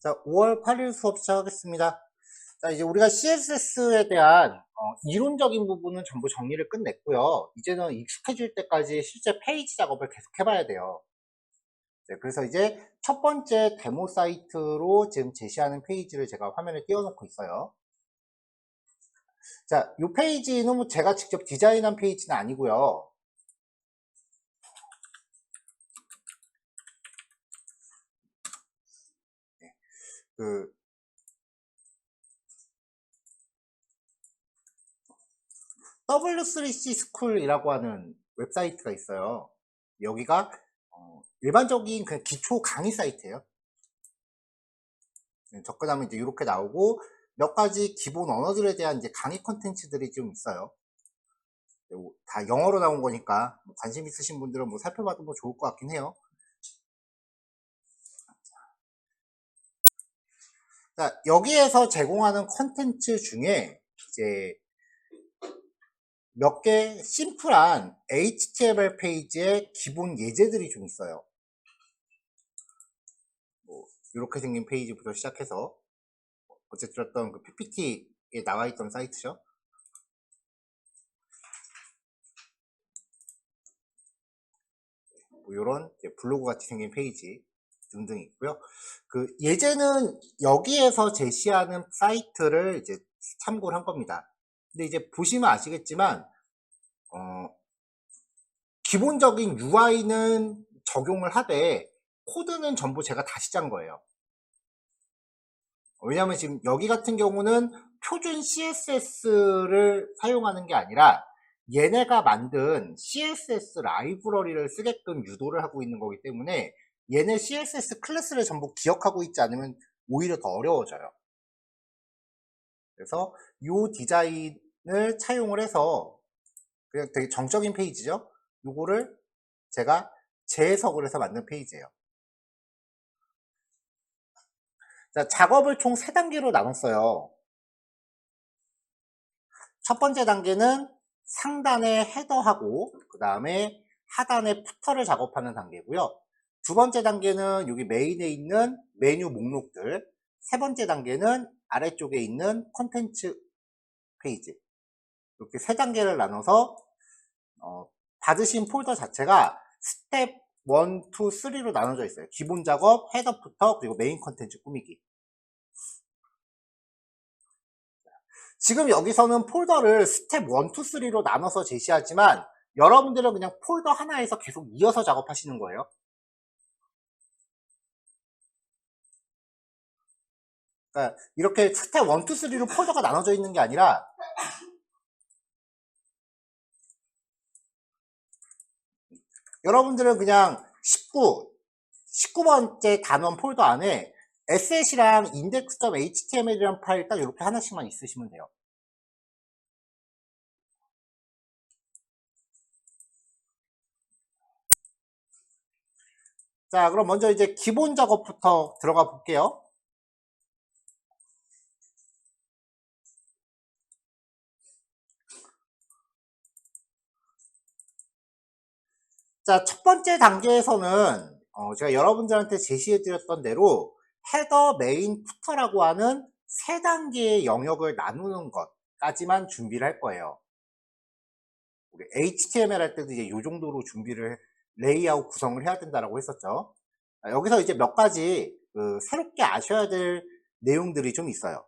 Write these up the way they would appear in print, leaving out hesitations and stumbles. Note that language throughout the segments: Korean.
자, 5월 8일 수업 시작하겠습니다. 자, 이제 우리가 CSS에 대한 이론적인 부분은 전부 정리를 끝냈고요. 이제는 익숙해질 때까지 실제 페이지 작업을 계속 해봐야 돼요. 네, 그래서 이제 첫 번째 데모 사이트로 지금 제시하는 페이지를 제가 화면에 띄워놓고 있어요. 자, 이 페이지는 뭐 제가 직접 디자인한 페이지는 아니고요. 그 W3C 스쿨이라고 하는 웹사이트가 있어요. 여기가 일반적인 그냥 기초 강의 사이트예요. 접근하면 이제 이렇게 나오고 몇 가지 기본 언어들에 대한 이제 강의 컨텐츠들이 좀 있어요. 다 영어로 나온 거니까 관심 있으신 분들은 뭐 살펴봐도 뭐 좋을 것 같긴 해요. 자, 여기에서 제공하는 컨텐츠 중에 이제 몇 개 심플한 HTML 페이지의 기본 예제들이 좀 있어요. 뭐 이렇게 생긴 페이지부터 시작해서 어쨌든 어떤 그 PPT에 나와 있던 사이트죠. 뭐 이런 블로그 같이 생긴 페이지 등등 있고요. 그 예제는 여기에서 제시하는 사이트를 이제 참고를 한 겁니다. 근데 이제 보시면 아시겠지만 기본적인 UI는 적용을 하되 코드는 전부 제가 다시 짠 거예요. 왜냐하면 지금 여기 같은 경우는 표준 CSS를 사용하는 게 아니라 얘네가 만든 CSS 라이브러리를 쓰게끔 유도를 하고 있는 거기 때문에 얘네 CSS 클래스를 전부 기억하고 있지 않으면 오히려 더 어려워져요. 그래서 이 디자인을 차용을 해서 그냥 되게 정적인 페이지죠. 요거를 제가 재해석을 해서 만든 페이지예요. 자, 작업을 총 3단계로 나눴어요. 첫 번째 단계는 상단에 헤더하고 그 다음에 하단에 푸터를 작업하는 단계고요. 두 번째 단계는 여기 메인에 있는 메뉴 목록들, 세 번째 단계는 아래쪽에 있는 콘텐츠 페이지, 이렇게 3단계를 나눠서 받으신 폴더 자체가 스텝 1, 2, 3로 나눠져 있어요. 기본 작업, 헤더, 푸터, 그리고 메인 콘텐츠 꾸미기. 지금 여기서는 폴더를 스텝 1, 2, 3로 나눠서 제시하지만 여러분들은 그냥 폴더 하나에서 계속 이어서 작업하시는 거예요. 그러니까 이렇게 스텝 1, 2, 3로 폴더가 나눠져 있는 게 아니라 여러분들은 그냥 19번째 단원 폴더 안에 asset이랑 index.html이라는 파일 딱 이렇게 하나씩만 있으시면 돼요. 자, 그럼 먼저 이제 기본 작업부터 들어가 볼게요. 자, 첫 번째 단계에서는 제가 여러분들한테 제시해 드렸던 대로 헤더, 메인, 푸터라고 하는 3단계의 영역을 나누는 것까지만 준비를 할 거예요. 우리 HTML 할 때도 이제 이 정도로 준비를 레이아웃 구성을 해야 된다고 했었죠. 여기서 이제 몇 가지 새롭게 아셔야 될 내용들이 좀 있어요.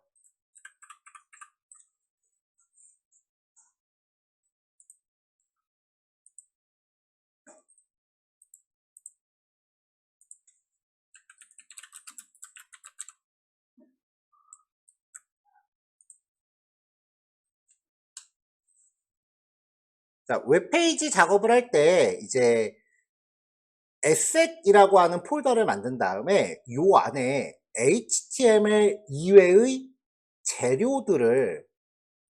자, 웹페이지 작업을 할 때 이제 asset이라고 하는 폴더를 만든 다음에 요 안에 HTML 이외의 재료들을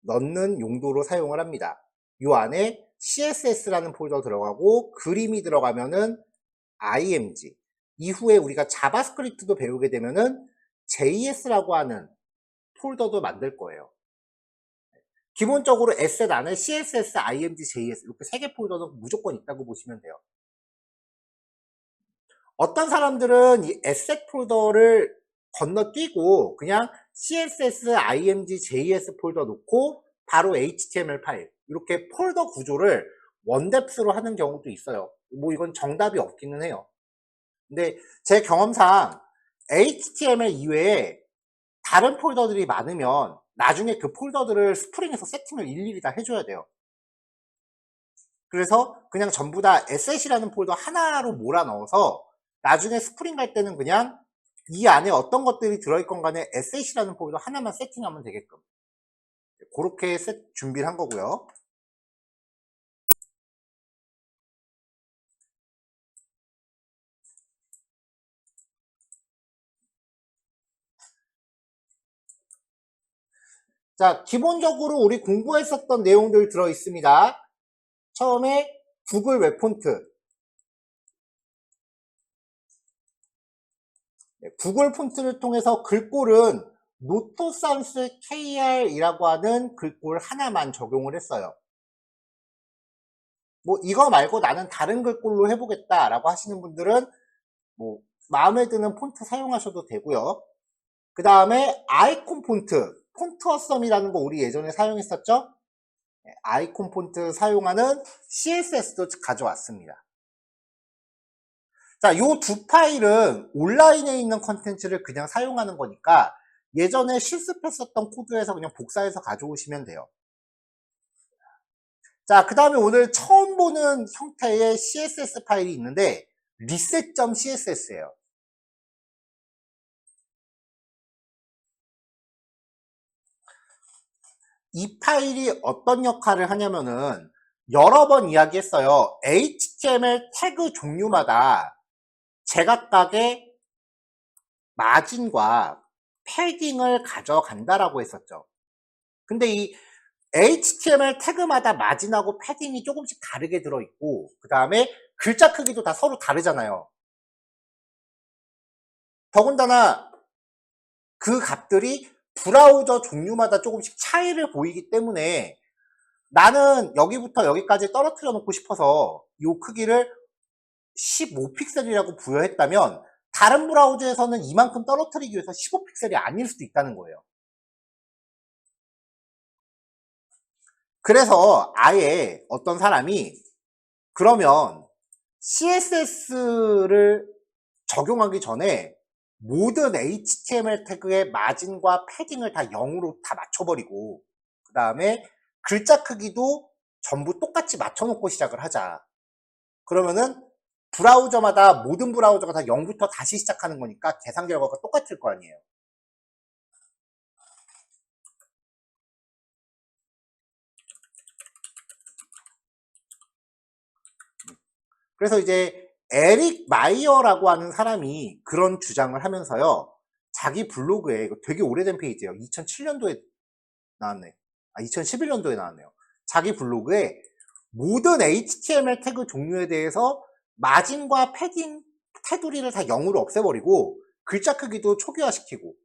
넣는 용도로 사용을 합니다. 요 안에 CSS라는 폴더 들어가고 그림이 들어가면은 IMG, 이후에 우리가 자바스크립트도 배우게 되면은 JS라고 하는 폴더도 만들 거예요. 기본적으로 asset 안에 CSS, IMG, JS 이렇게 3개 폴더는 무조건 있다고 보시면 돼요. 어떤 사람들은 이 asset 폴더를 건너뛰고 그냥 css, img, js 폴더 놓고 바로 html 파일 이렇게 폴더 구조를 원뎁스로 하는 경우도 있어요. 뭐 이건 정답이 없기는 해요. 근데 제 경험상 html 이외에 다른 폴더들이 많으면 나중에 그 폴더들을 스프링에서 세팅을 일일이 다 해줘야 돼요. 그래서 그냥 전부 다 asset이라는 폴더 하나로 몰아 넣어서 나중에 스프링 갈 때는 그냥 이 안에 어떤 것들이 들어있건 간에 asset이라는 폴더 하나만 세팅하면 되게끔 그렇게 준비를 한 거고요. 자, 기본적으로 우리 공부했었던 내용들 들어 있습니다. 처음에 구글 웹 폰트. 구글 폰트를 통해서 글꼴은 노토산스 KR이라고 하는 글꼴 하나만 적용을 했어요. 뭐 이거 말고 나는 다른 글꼴로 해보겠다라고 하시는 분들은 뭐 마음에 드는 폰트 사용하셔도 되고요. 그 다음에 아이콘 폰트, 폰트 어썸이라는 거 우리 예전에 사용했었죠? 아이콘 폰트 사용하는 CSS도 가져왔습니다. 자, 요 두 파일은 온라인에 있는 컨텐츠를 그냥 사용하는 거니까 예전에 실습했었던 코드에서 그냥 복사해서 가져오시면 돼요. 자, 그 다음에 오늘 처음 보는 형태의 CSS 파일이 있는데 reset.css예요. 이 파일이 어떤 역할을 하냐면은 여러 번 이야기했어요. HTML 태그 종류마다 제각각의 마진과 패딩을 가져간다라고 했었죠. 근데 이 HTML 태그마다 마진하고 패딩이 조금씩 다르게 들어있고 그 다음에 글자 크기도 다 서로 다르잖아요. 더군다나 그 값들이 브라우저 종류마다 조금씩 차이를 보이기 때문에 나는 여기부터 여기까지 떨어뜨려 놓고 싶어서 이 크기를 15픽셀이라고 부여했다면 다른 브라우저에서는 이만큼 떨어뜨리기 위해서 15픽셀이 아닐 수도 있다는 거예요. 그래서 아예 어떤 사람이 그러면 CSS를 적용하기 전에 모든 HTML 태그의 마진과 패딩을 다 0으로 다 맞춰버리고 그 다음에 글자 크기도 전부 똑같이 맞춰놓고 시작을 하자. 그러면은 브라우저마다 모든 브라우저가 다 0부터 다시 시작하는 거니까 계산 결과가 똑같을 거 아니에요. 그래서 이제 에릭 마이어라고 하는 사람이 그런 주장을 하면서요. 자기 블로그에, 이거 되게 오래된 페이지예요. 2007년도에 나왔네. 2011년도에 나왔네요. 자기 블로그에 모든 HTML 태그 종류에 대해서 마진과 패딩, 테두리를 다 0으로 없애버리고 글자 크기도 초기화시키고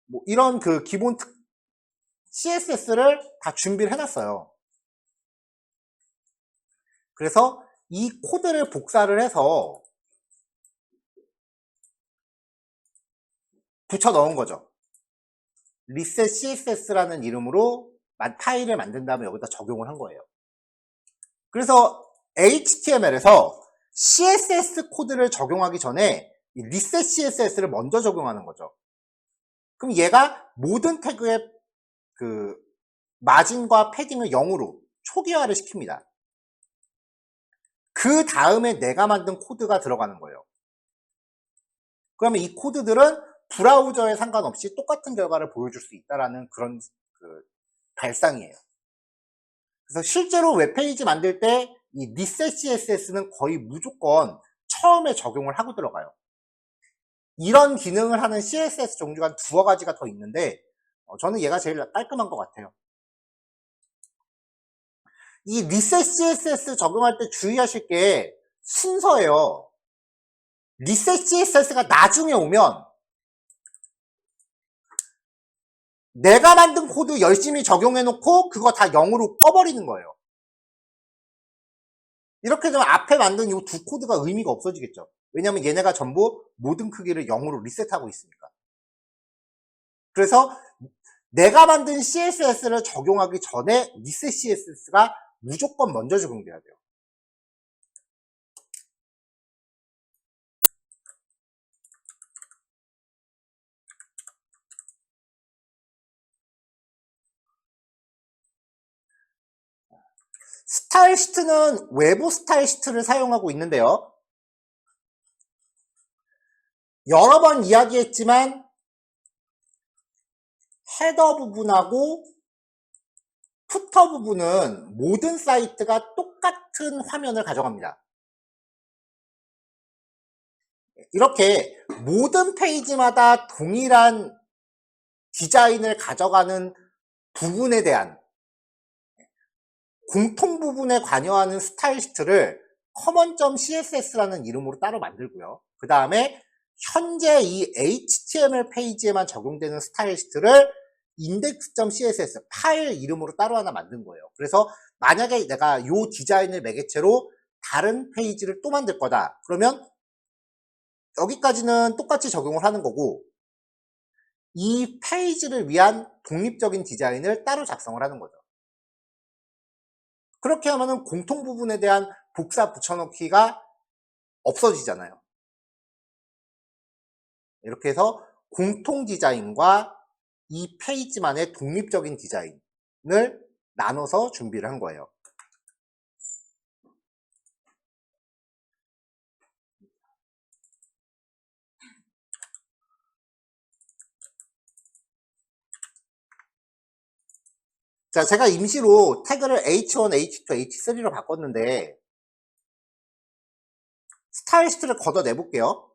뭐 이런 그 기본 CSS를 다 준비를 해놨어요. 그래서 이 코드를 복사를 해서 붙여 넣은 거죠. reset css라는 이름으로 파일을 만든 다음에 여기다 적용을 한 거예요. 그래서 HTML에서 CSS 코드를 적용하기 전에 reset css를 먼저 적용하는 거죠. 그럼 얘가 모든 태그의 그 마진과 패딩을 0으로 초기화를 시킵니다. 그 다음에 내가 만든 코드가 들어가는 거예요. 그러면 이 코드들은 브라우저에 상관없이 똑같은 결과를 보여줄 수 있다라는 그런 발상이에요. 그래서 실제로 웹페이지 만들 때 이 reset CSS는 거의 무조건 처음에 적용을 하고 들어가요. 이런 기능을 하는 CSS 종류가 한 두어 가지가 더 있는데 저는 얘가 제일 깔끔한 것 같아요. 이 reset CSS 적용할 때 주의하실 게 순서예요. reset CSS가 나중에 오면 내가 만든 코드 열심히 적용해놓고 그거 다 0으로 꺼버리는 거예요. 이렇게 되면 앞에 만든 이 두 코드가 의미가 없어지겠죠. 왜냐면 얘네가 전부 모든 크기를 0으로 리셋하고 있으니까. 그래서 내가 만든 CSS를 적용하기 전에 리셋 CSS가 무조건 먼저 적용돼야 돼요. 스타일 시트는 외부 스타일 시트를 사용하고 있는데요. 여러 번 이야기했지만 헤더 부분하고 푸터 부분은 모든 사이트가 똑같은 화면을 가져갑니다. 이렇게 모든 페이지마다 동일한 디자인을 가져가는 부분에 대한 공통 부분에 관여하는 스타일 시트를 common.css라는 이름으로 따로 만들고요. 그 다음에 현재 이 HTML 페이지에만 적용되는 스타일 시트를 index.css 파일 이름으로 따로 하나 만든 거예요. 그래서 만약에 내가 이 디자인을 매개체로 다른 페이지를 또 만들 거다. 그러면 여기까지는 똑같이 적용을 하는 거고 이 페이지를 위한 독립적인 디자인을 따로 작성을 하는 거죠. 그렇게 하면은 공통 부분에 대한 복사 붙여넣기가 없어지잖아요. 이렇게 해서 공통 디자인과 이 페이지만의 독립적인 디자인을 나눠서 준비를 한 거예요. 자, 제가 임시로 태그를 H1, H2, H3로 바꿨는데 스타일 시트를 걷어내 볼게요.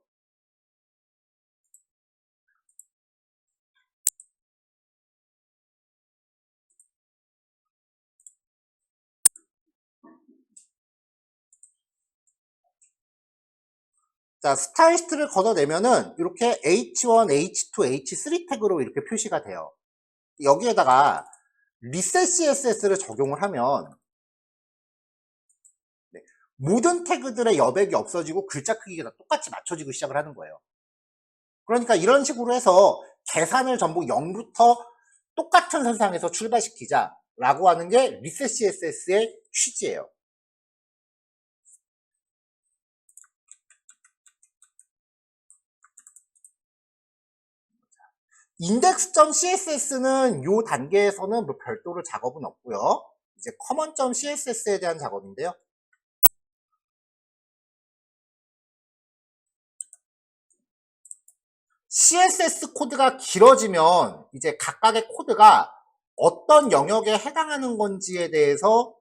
자, 스타일 시트를 걷어내면은 이렇게 H1, H2, H3 태그로 이렇게 표시가 돼요. 여기에다가 리셋 CSS를 적용을 하면 모든 태그들의 여백이 없어지고 글자 크기가 다 똑같이 맞춰지고 시작을 하는 거예요. 그러니까 이런 식으로 해서 계산을 전부 0부터 똑같은 선상에서 출발시키자 라고 하는 게 리셋 CSS의 취지예요. index.css는 이 단계에서는 뭐 별도로 작업은 없고요. 이제 common.css에 대한 작업인데요. CSS 코드가 길어지면 이제 각각의 코드가 어떤 영역에 해당하는 건지에 대해서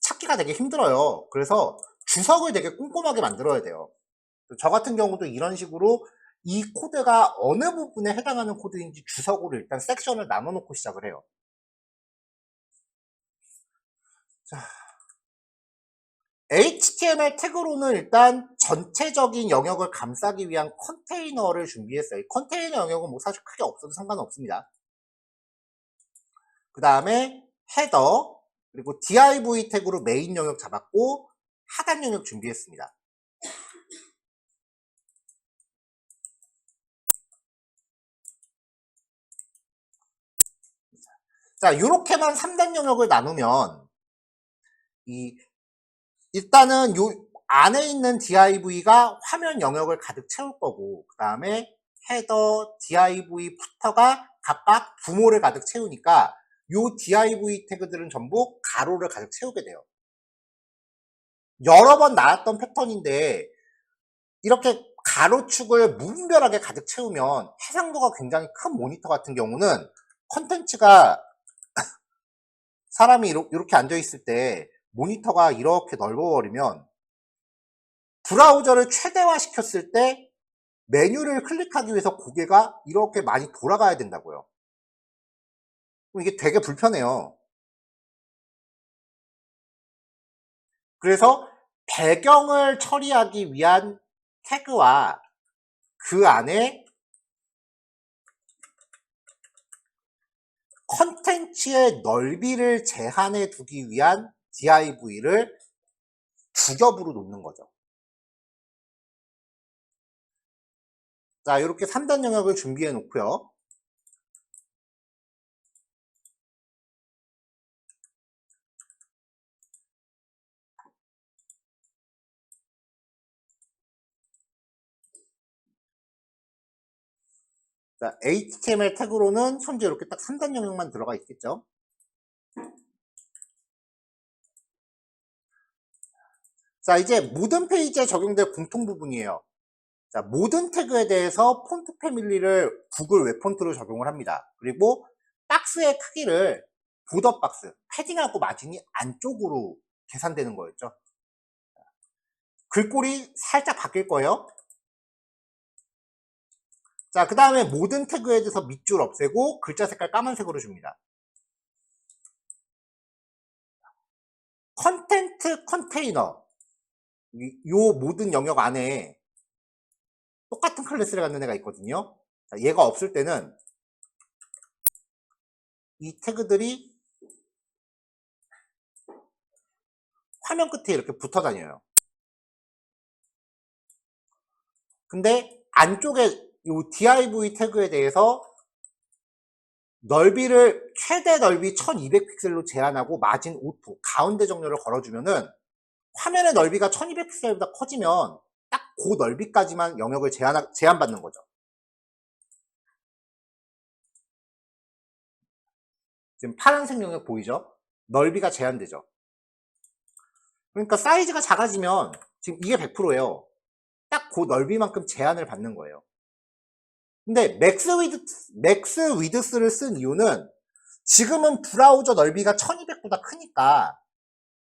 찾기가 되게 힘들어요. 그래서 주석을 되게 꼼꼼하게 만들어야 돼요. 저 같은 경우도 이런 식으로 이 코드가 어느 부분에 해당하는 코드인지 주석으로 일단 섹션을 나눠 놓고 시작을 해요. 자, HTML 태그로는 일단 전체적인 영역을 감싸기 위한 컨테이너를 준비했어요. 컨테이너 영역은 뭐 사실 크게 없어도 상관없습니다. 그 다음에 헤더, 그리고 div 태그로 메인 영역 잡았고 하단 영역 준비했습니다. 자, 이렇게만 3단 영역을 나누면 일단은 요 안에 있는 div가 화면 영역을 가득 채울 거고 그 다음에 헤더, div, 푸터가 각각 부모를 가득 채우니까 요 div 태그들은 전부 가로를 가득 채우게 돼요. 여러 번 나왔던 패턴인데 이렇게 가로축을 무분별하게 가득 채우면 해상도가 굉장히 큰 모니터 같은 경우는 컨텐츠가 사람이 이렇게 앉아있을 때 모니터가 이렇게 넓어버리면 브라우저를 최대화 시켰을 때 메뉴를 클릭하기 위해서 고개가 이렇게 많이 돌아가야 된다고요. 그럼 이게 되게 불편해요. 그래서 배경을 처리하기 위한 태그와 그 안에 컨텐츠의 넓이를 제한해 두기 위한 div를 두 겹으로 놓는 거죠. 자, 이렇게 3단 영역을 준비해 놓고요. 자, HTML 태그로는 현재 이렇게 딱 3단 영역만 들어가 있겠죠. 자, 이제 모든 페이지에 적용될 공통 부분이에요. 자, 모든 태그에 대해서 폰트 패밀리를 구글 웹폰트로 적용을 합니다. 그리고 박스의 크기를 보더 박스, 패딩하고 마진이 안쪽으로 계산되는 거였죠. 글꼴이 살짝 바뀔 거예요. 자, 그 다음에 모든 태그에 대해서 밑줄 없애고 글자 색깔 까만색으로 줍니다. 컨텐트 컨테이너, 요 모든 영역 안에 똑같은 클래스를 갖는 애가 있거든요. 자, 얘가 없을 때는 이 태그들이 화면 끝에 이렇게 붙어 다녀요. 근데 안쪽에 이 div 태그에 대해서 넓이를 최대 넓이 1200픽셀로 제한하고 마진 오토 가운데 정렬을 걸어주면은 화면의 넓이가 1200픽셀보다 커지면 딱 그 넓이까지만 영역을 제한받는 거죠. 지금 파란색 영역 보이죠? 넓이가 제한되죠. 그러니까 사이즈가 작아지면 지금 이게 100%예요. 딱 그 넓이만큼 제한을 받는 거예요. 근데 맥스 위드스를 쓴 이유는 지금은 브라우저 넓이가 1200보다 크니까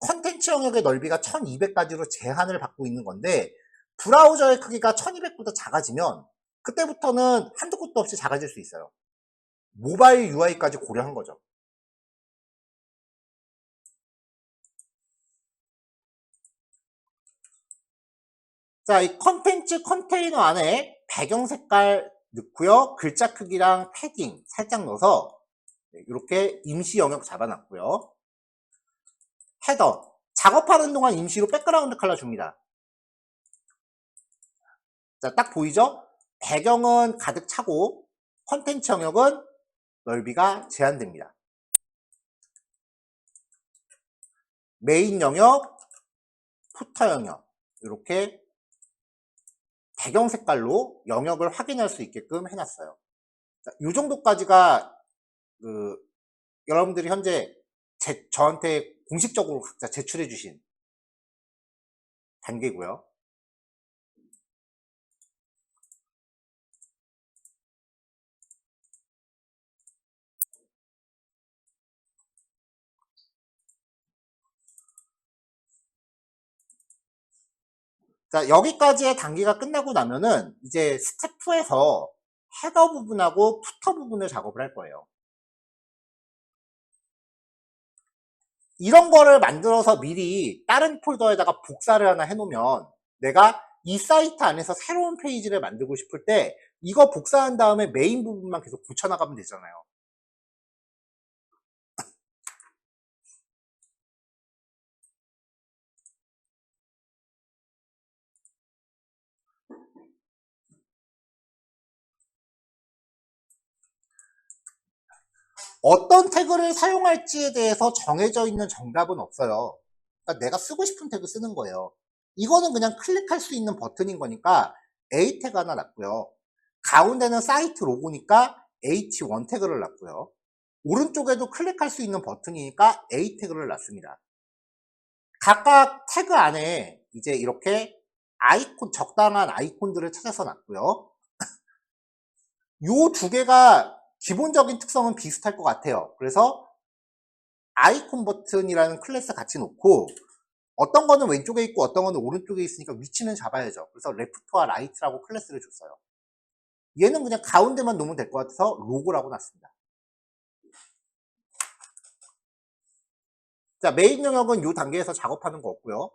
컨텐츠 영역의 넓이가 1200까지로 제한을 받고 있는 건데 브라우저의 크기가 1200보다 작아지면 그때부터는 한도 끝도 없이 작아질 수 있어요. 모바일 UI까지 고려한 거죠. 자, 이 컨텐츠 컨테이너 안에 배경 색깔 넣고요. 글자 크기랑 패딩 살짝 넣어서 이렇게 임시 영역 잡아놨고요. 헤더, 작업하는 동안 임시로 백그라운드 컬러 줍니다. 자, 딱 보이죠? 배경은 가득 차고 컨텐츠 영역은 넓이가 제한됩니다. 메인 영역, 푸터 영역 이렇게 배경 색깔로 영역을 확인할 수 있게끔 해놨어요. 자, 이 정도까지가 여러분들이 현재 저한테 공식적으로 각자 제출해 주신 단계고요. 자, 여기까지의 단계가 끝나고 나면은 이제 스텝 2에서 헤더 부분하고 푸터 부분을 작업을 할 거예요. 이런 거를 만들어서 미리 다른 폴더에다가 복사를 하나 해놓으면 내가 이 사이트 안에서 새로운 페이지를 만들고 싶을 때 이거 복사한 다음에 메인 부분만 계속 고쳐나가면 되잖아요. 어떤 태그를 사용할지에 대해서 정해져 있는 정답은 없어요. 그러니까 내가 쓰고 싶은 태그 쓰는 거예요. 이거는 그냥 클릭할 수 있는 버튼인 거니까 A 태그 하나 놨고요. 가운데는 사이트 로고니까 H1 태그를 놨고요. 오른쪽에도 클릭할 수 있는 버튼이니까 A 태그를 놨습니다. 각각 태그 안에 이제 이렇게 아이콘, 적당한 아이콘들을 찾아서 놨고요. 요 두 개가 기본적인 특성은 비슷할 것 같아요. 그래서 아이콘 버튼이라는 클래스 같이 놓고 어떤 거는 왼쪽에 있고 어떤 거는 오른쪽에 있으니까 위치는 잡아야죠. 그래서 레프트와 라이트라고 클래스를 줬어요. 얘는 그냥 가운데만 놓으면 될 것 같아서 로고라고 놨습니다. 자, 메인 영역은 이 단계에서 작업하는 거 없고요.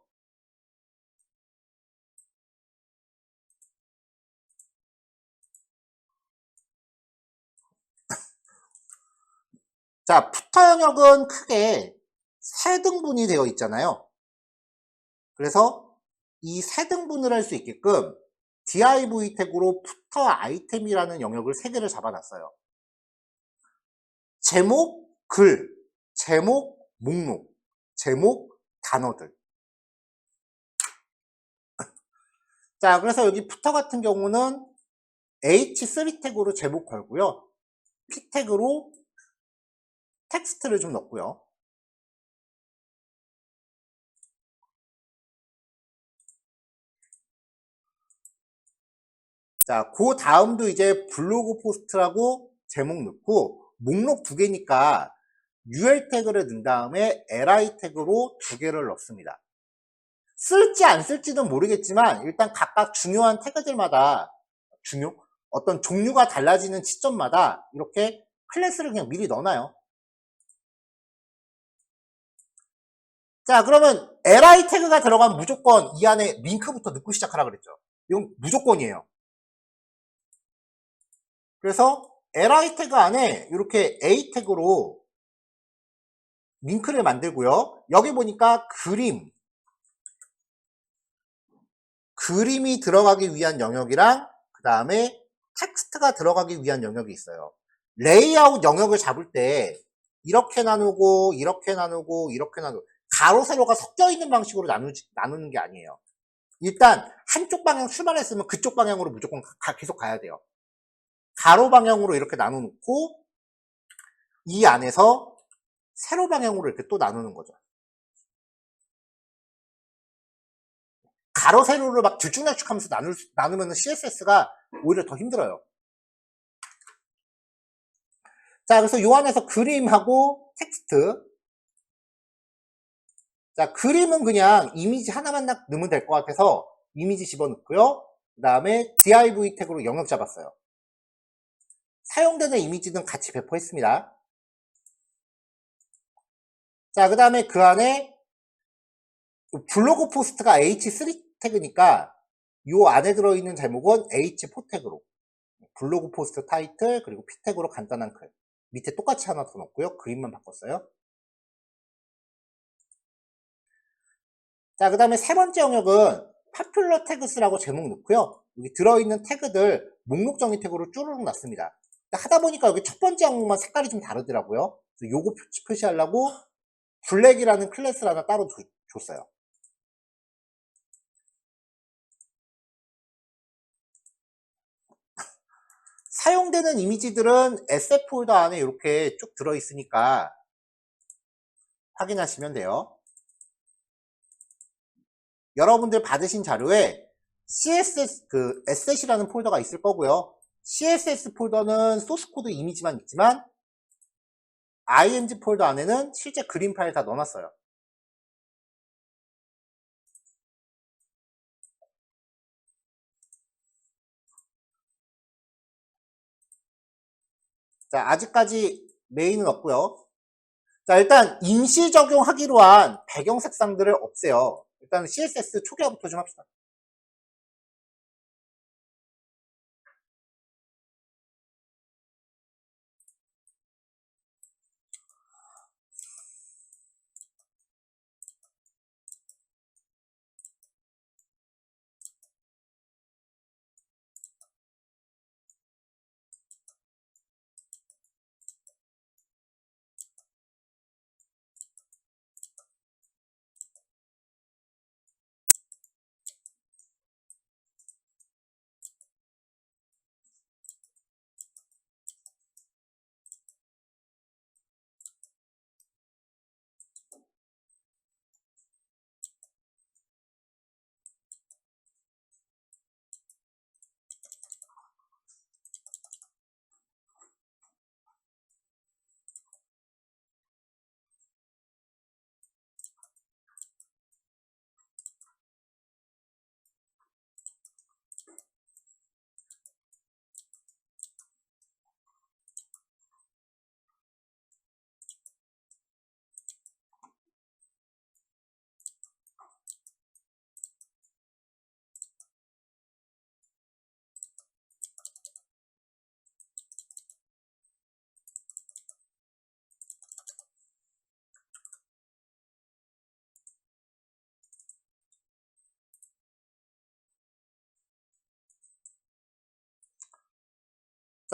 자, 푸터 영역은 크게 세 등분이 되어 있잖아요. 그래서 이 세 등분을 할 수 있게끔 div 태그로 footer 아이템이라는 영역을 3개를 잡아놨어요. 제목, 글, 제목, 목록, 제목, 단어들. 자, 그래서 여기 footer 같은 경우는 h3 태그로 제목 걸고요. p 태그로 텍스트를 좀 넣고요. 자, 그 다음도 이제 블로그 포스트라고 제목 넣고 목록 2개니까 ul 태그를 넣은 다음에 li 태그로 2개를 넣습니다. 쓸지 안 쓸지는 모르겠지만 일단 각각 중요한 태그들마다 어떤 종류가 달라지는 시점마다 이렇게 클래스를 그냥 미리 넣어놔요. 자, 그러면 li 태그가 들어가면 무조건 이 안에 링크부터 넣고 시작하라 그랬죠. 이건 무조건이에요. 그래서 li 태그 안에 이렇게 a 태그로 링크를 만들고요. 여기 보니까 그림이 들어가기 위한 영역이랑 그 다음에 텍스트가 들어가기 위한 영역이 있어요. 레이아웃 영역을 잡을 때 이렇게 나누고 이렇게 나누고 이렇게 나누고 가로 세로가 섞여 있는 방식으로 나누는 게 아니에요. 일단 한쪽 방향 출발했으면 그쪽 방향으로 무조건 계속 가야 돼요. 가로 방향으로 이렇게 나눠놓고 이 안에서 세로 방향으로 이렇게 또 나누는 거죠. 가로 세로를 막 들쭉날쭉하면서 나누면 CSS가 오히려 더 힘들어요. 자, 그래서 요 안에서 그림하고 텍스트. 자, 그림은 그냥 이미지 하나만 넣으면 될 것 같아서 이미지 집어넣고요. 그 다음에 div 태그로 영역 잡았어요. 사용되는 이미지는 같이 배포했습니다. 자, 그 다음에 그 안에 블로그 포스트가 h3 태그니까 요 안에 들어있는 제목은 h4 태그로 블로그 포스트 타이틀 그리고 p 태그로 간단한 글 밑에 똑같이 하나 더 넣고요. 그림만 바꿨어요. 자, 그 다음에 3번째 영역은 popular tags라고 제목 넣고요. 여기 들어있는 태그들 목록 정의 태그로 쭈르륵 놨습니다. 하다 보니까 여기 첫 번째 항목만 색깔이 좀 다르더라고요. 그래서 요거 표시하려고 블랙이라는 클래스를 하나 따로 줬어요. 사용되는 이미지들은 SF 폴더 안에 이렇게 쭉 들어있으니까 확인하시면 돼요. 여러분들 받으신 자료에 CSS, asset이라는 폴더가 있을 거고요. CSS 폴더는 소스 코드 이미지만 있지만 img 폴더 안에는 실제 그림 파일 다 넣어놨어요. 자, 아직까지 메인은 없고요. 자, 일단 임시 적용하기로 한 배경 색상들을 없애요. 일단 CSS 초기화부터 좀 합시다.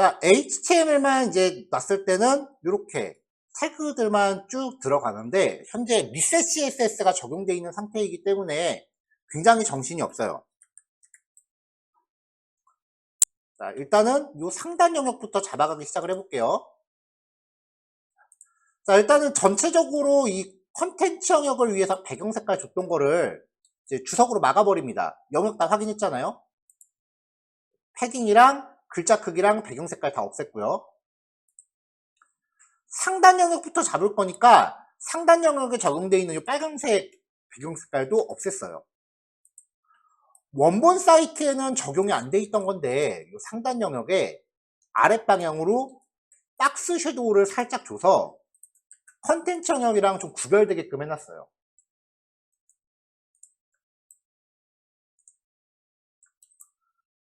자, HTML만 이제 놨을 때는 이렇게 태그들만 쭉 들어가는데 현재 리셋 CSS가 적용되어 있는 상태이기 때문에 굉장히 정신이 없어요. 자, 일단은 이 상단 영역부터 잡아가기 시작을 해볼게요. 자, 일단은 전체적으로 이 컨텐츠 영역을 위해서 배경 색깔 줬던 거를 이제 주석으로 막아버립니다. 영역 다 확인했잖아요. 패딩이랑 글자 크기랑 배경 색깔 다 없앴고요. 상단 영역부터 잡을 거니까 상단 영역에 적용되어 있는 이 빨간색 배경 색깔도 없앴어요. 원본 사이트에는 적용이 안 돼 있던 건데 이 상단 영역에 아랫방향으로 박스 섀도우를 살짝 줘서 컨텐츠 영역이랑 좀 구별되게끔 해놨어요.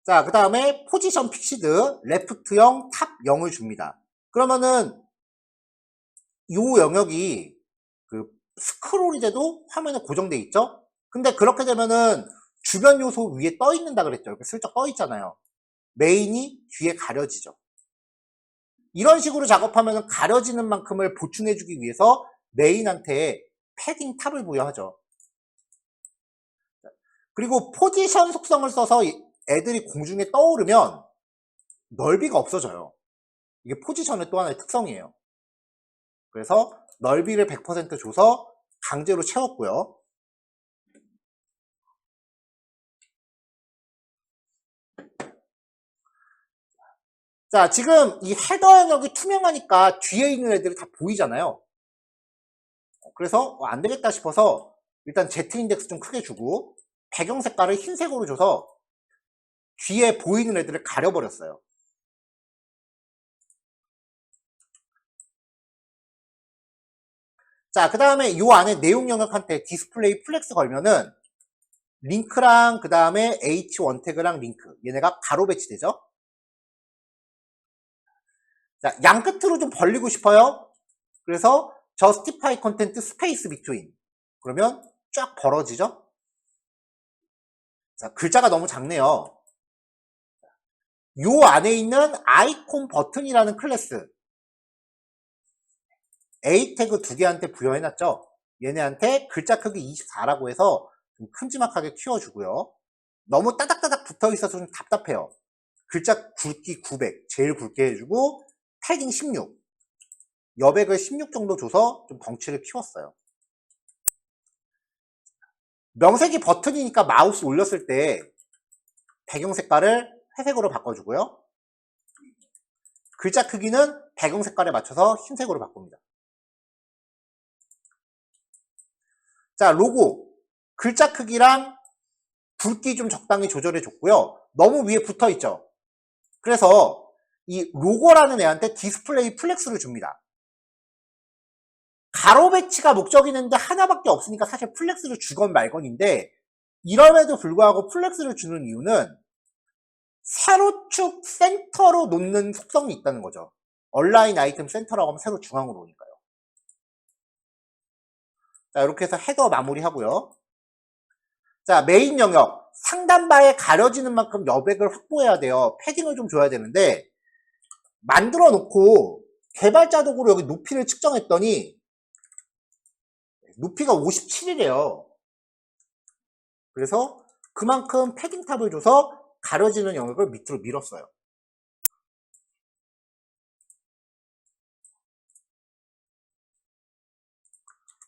자, 그 다음에 포지션 픽시드 레프트 0, 탑 0을 줍니다. 그러면은 이 영역이 그 스크롤이 돼도 화면에 고정돼 있죠? 근데 그렇게 되면은 주변 요소 위에 떠 있는다 그랬죠? 이렇게 슬쩍 떠 있잖아요. 메인이 뒤에 가려지죠. 이런 식으로 작업하면 가려지는 만큼을 보충해주기 위해서 메인한테 패딩 탑을 부여하죠. 그리고 포지션 속성을 써서 애들이 공중에 떠오르면 넓이가 없어져요. 이게 포지션의 또 하나의 특성이에요. 그래서 넓이를 100% 줘서 강제로 채웠고요. 자, 지금 이 헤더 영역이 투명하니까 뒤에 있는 애들이 다 보이잖아요. 그래서 안 되겠다 싶어서 일단 Z 인덱스 좀 크게 주고 배경 색깔을 흰색으로 줘서 뒤에 보이는 애들을 가려버렸어요. 자, 그 다음에 요 안에 내용 영역한테 디스플레이 플렉스 걸면은 링크랑 그 다음에 H1 태그랑 링크 얘네가 가로 배치되죠. 자, 양 끝으로 좀 벌리고 싶어요. 그래서 justify content space between 그러면 쫙 벌어지죠. 자, 글자가 너무 작네요. 요 안에 있는 아이콘 버튼이라는 클래스 A 태그 두 개한테 부여해놨죠. 얘네한테 글자 크기 24라고 해서 좀 큼지막하게 키워주고요. 너무 따닥따닥 붙어 있어서 좀 답답해요. 글자 굵기 900 제일 굵게 해주고 패딩 16 여백을 16 정도 줘서 좀 덩치를 키웠어요. 명색이 버튼이니까 마우스 올렸을 때 배경 색깔을 회색으로 바꿔주고요. 글자 크기는 배경 색깔에 맞춰서 흰색으로 바꿉니다. 자, 로고 글자 크기랑 굵기 좀 적당히 조절해 줬고요. 너무 위에 붙어 있죠. 그래서 이 로고라는 애한테 디스플레이 플렉스를 줍니다. 가로 배치가 목적이는데 하나밖에 없으니까 사실 플렉스를 주건 말건인데 이럼에도 불구하고 플렉스를 주는 이유는 세로축 센터로 놓는 속성이 있다는 거죠. 얼라인 아이템 센터라고 하면 세로 중앙으로 오니까요. 자, 이렇게 해서 헤더 마무리하고요. 자, 메인 영역 상단바에 가려지는 만큼 여백을 확보해야 돼요. 패딩을 좀 줘야 되는데 만들어 놓고 개발자 도구로 여기 높이를 측정했더니 높이가 57이래요. 그래서 그만큼 패딩 탑을 줘서 가려지는 영역을 밑으로 밀었어요.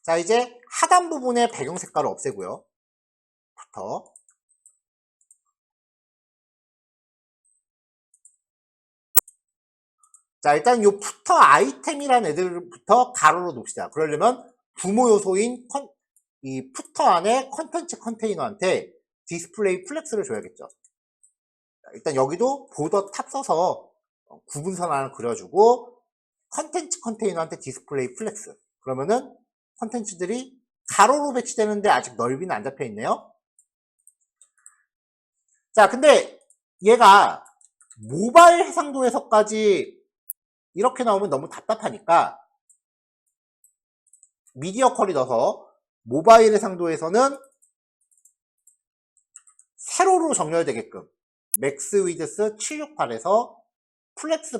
자, 이제 하단 부분의 배경 색깔을 없애고요. 부터 자, 일단 요 푸터 아이템이라는 애들부터 가로로 놓읍시다. 그러려면 부모 요소인 이 푸터 안에 컨텐츠 컨테이너한테 디스플레이 플렉스를 줘야겠죠. 자, 일단 여기도 보더 탑 써서 구분선 하나 그려주고 컨텐츠 컨테이너한테 디스플레이 플렉스. 그러면은 컨텐츠들이 가로로 배치되는데 아직 넓이는 안 잡혀 있네요. 자, 근데 얘가 모바일 해상도에서까지 이렇게 나오면 너무 답답하니까 미디어 퀄이 넣어서 모바일 해상도에서는 세로로 정렬되게끔 맥스 위드스 768에서 플렉스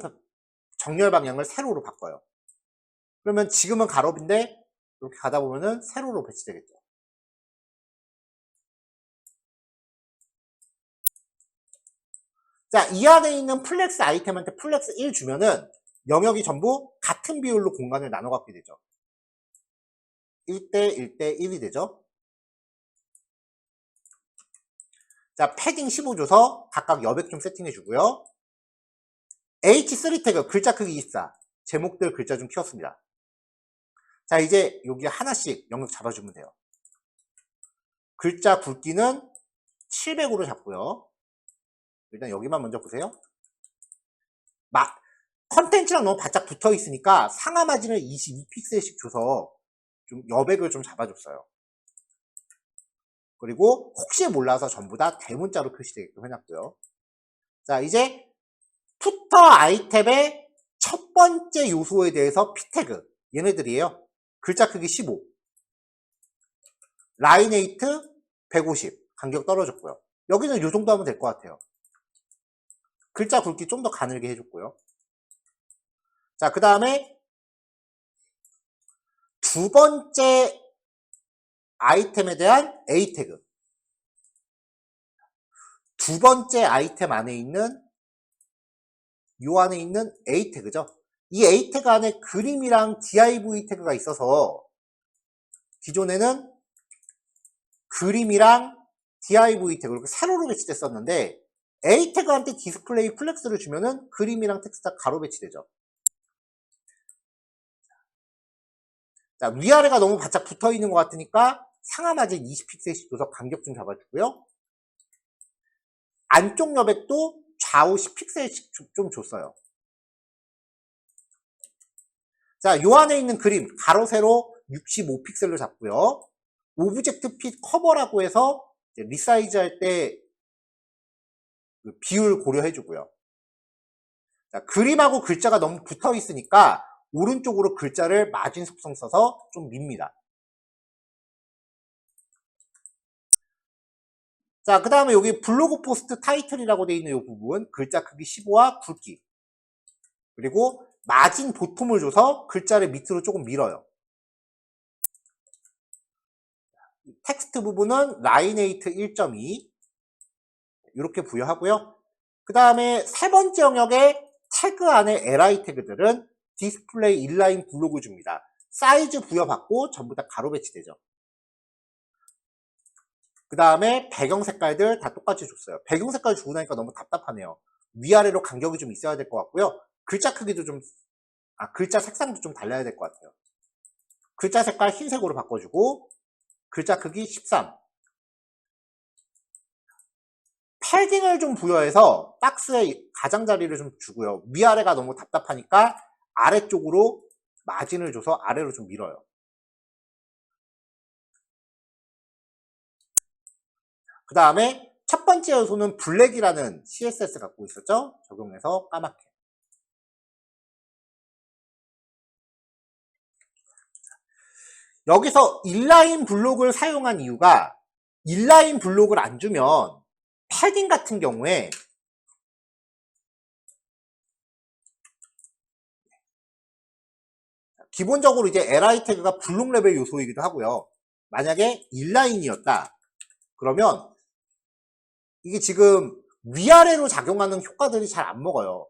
정렬 방향을 세로로 바꿔요. 그러면 지금은 가로인데 이렇게 가다 보면은 세로로 배치되겠죠. 자, 이 안에 있는 플렉스 아이템한테 플렉스 1 주면은 영역이 전부 같은 비율로 공간을 나눠 갖게 되죠. 1대 1대 1이 되죠. 자, 패딩 15 줘서 각각 여백 좀 세팅해 주고요. H3 태그 글자 크기 24 제목들 글자 좀 키웠습니다. 자, 이제 여기 하나씩 영역 잡아주면 돼요. 글자 굵기는 700으로 잡고요. 일단 여기만 먼저 보세요. 컨텐츠랑 너무 바짝 붙어 있으니까 상하 마진을 22픽셀씩 줘서 좀 여백을 좀 잡아줬어요. 그리고 혹시 몰라서 전부 다 대문자로 표시되게끔 해놨고요. 자, 이제 푸터 아이템의 첫 번째 요소에 대해서 P태그 얘네들이에요. 글자 크기 15 라인에이트 150 간격 떨어졌고요. 여기는 요 정도 하면 될 것 같아요. 글자 굵기 좀 더 가늘게 해줬고요. 자, 그 다음에 두 번째 아이템에 대한 A 태그. 두 번째 아이템 안에 있는 요 안에 있는 A 태그죠. 이 A 태그 안에 그림이랑 div 태그가 있어서 기존에는 그림이랑 div 태그 이렇게 세로로 배치됐었는데 A 태그한테 디스플레이 플렉스를 주면은 그림이랑 텍스트가 가로 배치되죠. 자, 위아래가 너무 바짝 붙어 있는 것 같으니까 상하 마진 20픽셀씩 줘서 간격 좀 잡아주고요. 안쪽 여백도 좌우 10픽셀씩 좀 줬어요. 자, 요 안에 있는 그림 가로 세로 65픽셀로 잡고요. 오브젝트 핏 커버라고 해서 리사이즈 할 때 비율 고려해주고요. 자, 그림하고 글자가 너무 붙어 있으니까 오른쪽으로 글자를 마진 속성 써서 좀 밉니다. 자, 그 다음에 여기 블로그 포스트 타이틀이라고 되어 있는 이 부분 글자 크기 15와 굵기 그리고 마진 보통을 줘서 글자를 밑으로 조금 밀어요. 텍스트 부분은 라인에이트 1.2 이렇게 부여하고요. 그 다음에 세 번째 영역의 태그 안에 li 태그들은 디스플레이 인라인 블록을 줍니다. 사이즈 부여받고 전부 다 가로 배치되죠. 그 다음에 배경 색깔들 다 똑같이 줬어요. 배경 색깔 주고 나니까 너무 답답하네요. 위아래로 간격이 좀 있어야 될 것 같고요. 글자 크기도 좀, 글자 색상도 좀 달라야 될 것 같아요. 글자 색깔 흰색으로 바꿔주고 글자 크기 13 패딩을 좀 부여해서 박스에 가장자리를 좀 주고요. 위아래가 너무 답답하니까 아래쪽으로 마진을 줘서 아래로 좀 밀어요. 그 다음에 첫 번째 요소는 블랙이라는 CSS 갖고 있었죠. 적용해서 까맣게. 여기서 인라인 블록을 사용한 이유가 인라인 블록을 안 주면 패딩 같은 경우에 기본적으로 이제 li 태그가 블록 레벨 요소이기도 하고요. 만약에 인라인이었다 그러면 이게 지금 위아래로 작용하는 효과들이 잘 안 먹어요.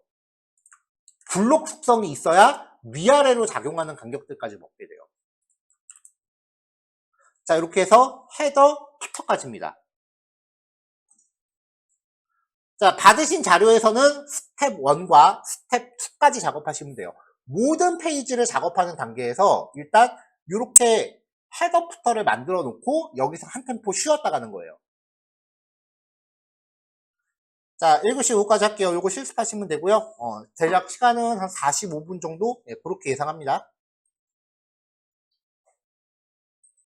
블록 속성이 있어야 위아래로 작용하는 간격들까지 먹게 돼요. 자, 이렇게 해서 헤더, 푸터까지입니다. 자, 받으신 자료에서는 스텝 1과 스텝 2까지 작업하시면 돼요. 모든 페이지를 작업하는 단계에서 일단 이렇게 헤더 푸터를 만들어 놓고 여기서 한 템포 쉬었다 가는 거예요. 자, 1교시 요거까지 할게요. 요거 실습하시면 되고요. 대략 시간은 한 45분 정도? 네, 그렇게 예상합니다.